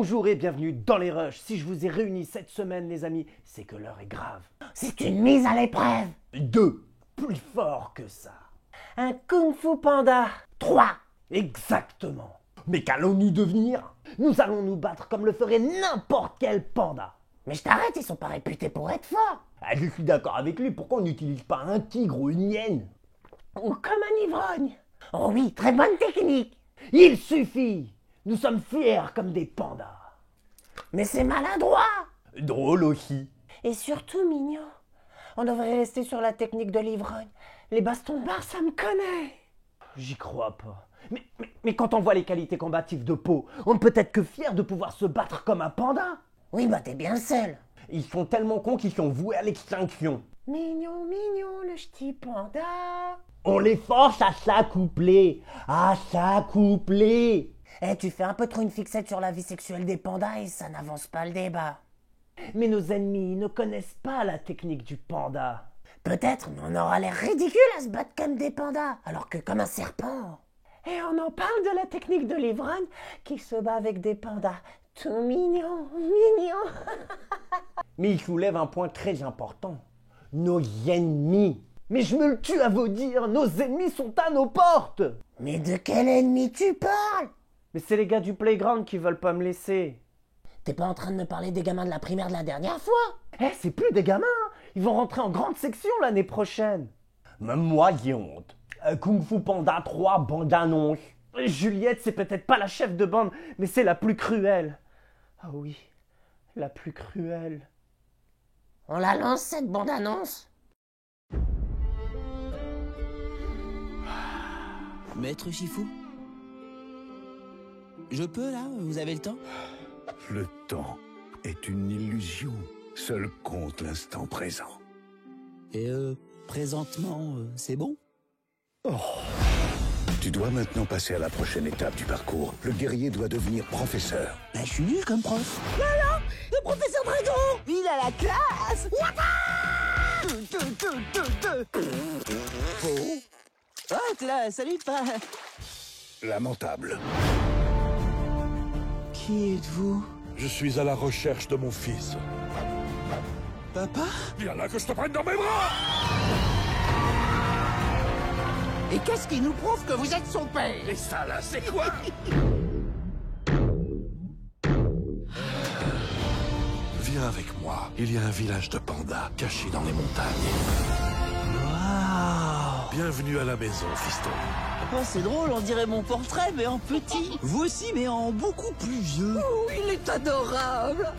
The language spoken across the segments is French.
Bonjour et bienvenue dans les rushs. Si je vous ai réunis cette semaine, les amis, c'est que l'heure est grave. C'est une mise à l'épreuve. 2, plus fort que ça. Un Kung Fu Panda. 3, exactement. Mais qu'allons-nous devenir? Nous allons nous battre comme le ferait n'importe quel panda. Mais je t'arrête, ils sont pas réputés pour être forts. Ah, je suis d'accord avec lui, pourquoi on n'utilise pas un tigre ou une hyène? Ou comme un ivrogne. Oh oui, très bonne technique. Il suffit. Nous sommes fiers comme des pandas. Mais c'est maladroit. Drôle aussi. Et surtout mignon. On devrait rester sur la technique de l'ivrogne. Les bastons de barre, ça me connaît. J'y crois pas. Mais quand on voit les qualités combatives de Po, on ne peut être que fier de pouvoir se battre comme un panda. Oui, bah t'es bien le seul. Ils sont tellement cons qu'ils sont voués à l'extinction. Mignon, mignon, le ch'ti panda. On les force à s'accoupler. À s'accoupler. Eh, tu fais un peu trop une fixette sur la vie sexuelle des pandas et ça n'avance pas le débat. Mais nos ennemis ne connaissent pas la technique du panda. Peut-être, mais on aura l'air ridicule à se battre comme des pandas, alors que comme un serpent. Et on en parle de la technique de l'ivrogne qui se bat avec des pandas. Tout mignon, mignon. Mais il soulève un point très important. Nos ennemis. Mais je me le tue à vous dire, nos ennemis sont à nos portes. Mais de quel ennemi tu parles? Mais c'est les gars du playground qui veulent pas me laisser. T'es pas en train de me parler des gamins de la primaire de la dernière fois? Eh, c'est plus des gamins, hein. Ils vont rentrer en grande section l'année prochaine. Même moi, j'ai honte. Kung Fu Panda 3, bande annonce. Juliette, c'est peut-être pas la chef de bande, mais c'est la plus cruelle. Ah oui, la plus cruelle. On la lance cette bande-annonce? Maître Shifu? Je peux là? Vous avez le temps? Le temps est une illusion. Seul compte l'instant présent. Et présentement, c'est bon? Tu dois maintenant passer à la prochaine étape du parcours. Le guerrier doit devenir professeur. Bah, je suis nul comme prof. Là, le professeur Dragon! Il a la classe! Oh. Ah, classe, salut, pas. Lamentable. Qui êtes-vous? Je suis à la recherche de mon fils. Papa? Viens là que je te prenne dans mes bras! Et qu'est-ce qui nous prouve que vous êtes son père? Et ça là, c'est quoi? Viens avec moi. Il y a un village de pandas caché dans les montagnes. Waouh! Bienvenue à la maison, fiston. Oh, c'est drôle, on dirait mon portrait, mais en petit. Vous aussi, mais en beaucoup plus vieux. Oh, il est adorable!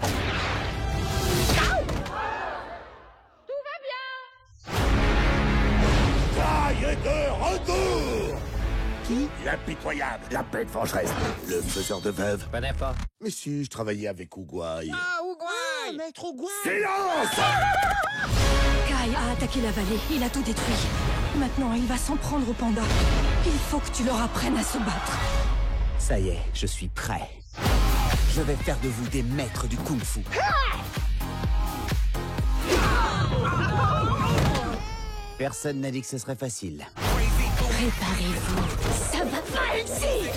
Taille est de retour! Qui? L'impitoyable, la bête vengeresse, le faiseur de veuves. Connais pas. Mais si, je travaillais avec Ougouaï. Ah, maître Ougouin! Silence! Kai a attaqué la vallée, il a tout détruit. Maintenant, il va s'en prendre aux pandas. Il faut que tu leur apprennes à se battre. Ça y est, je suis prêt. Je vais faire de vous des maîtres du kung-fu. Personne n'a dit que ce serait facile. Préparez-vous, ça va pas réussir.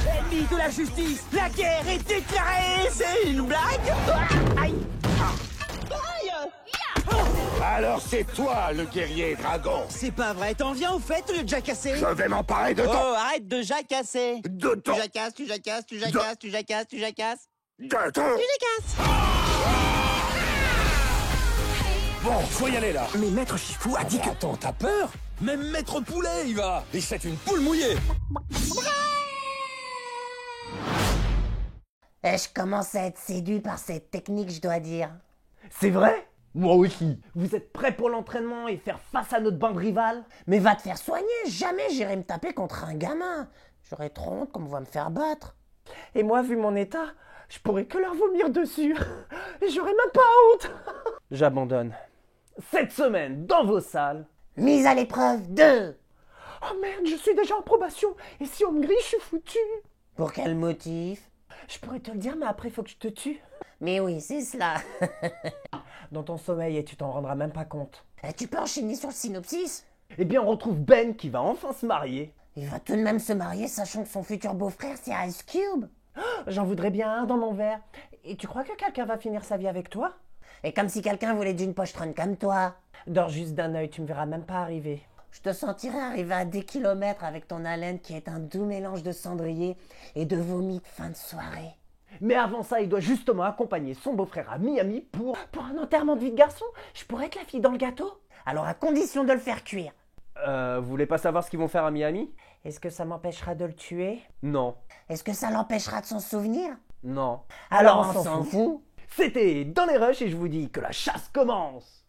Ennemis de la justice, la guerre est déclarée. C'est une blague? Aïe! Alors c'est toi, le guerrier dragon. C'est pas vrai, t'en viens au fait de jacasser? Je vais m'emparer de ton... Oh, arrête de jacasser! De ton... Tu jacasses, tu jacasses, tu jacasses, tu jacasses, tu jacasses. De ton... Tu jacasses! Bon, faut y aller là. Mais Maître Shifu a dit que... Attends, t'as peur? Même Maître Poulet, il va! Et c'est une poule mouillée! Eh, je commence à être séduit par cette technique, je dois dire. C'est vrai? Moi aussi. Vous êtes prêts pour l'entraînement et faire face à notre bande rivale? Mais va te faire soigner, jamais j'irai me taper contre un gamin. J'aurais trop honte qu'on me voit me faire battre. Et moi, vu mon état, je pourrais que leur vomir dessus. Et j'aurais même pas honte. J'abandonne. Cette semaine, dans vos salles... Mise à l'épreuve 2. Oh merde, je suis déjà en probation. Et si on me grille, je suis foutu. Pour quel motif? Je pourrais te le dire, mais après, faut que je te tue. Mais oui, c'est cela. Dans ton sommeil, et tu t'en rendras même pas compte. Eh, tu peux enchaîner sur le synopsis? Eh bien, on retrouve Ben qui va enfin se marier. Il va tout de même se marier, sachant que son futur beau-frère, c'est Ice Cube. J'en voudrais bien un dans mon verre. Et tu crois que quelqu'un va finir sa vie avec toi? Et comme si quelqu'un voulait d'une pochetronne comme toi. Dors juste d'un œil, tu me verras même pas arriver. Je te sentirais arriver à des kilomètres avec ton haleine qui est un doux mélange de cendrier et de vomi de fin de soirée. Mais avant ça, il doit justement accompagner son beau-frère à Miami pour... Pour un enterrement de vie de garçon, je pourrais être la fille dans le gâteau. Alors à condition de le faire cuire. Vous voulez pas savoir ce qu'ils vont faire à Miami? Est-ce que ça m'empêchera de le tuer? Non. Est-ce que ça l'empêchera de s'en souvenir? Non. Alors on s'en fout. C'était Dans les Rushs et je vous dis que la chasse commence.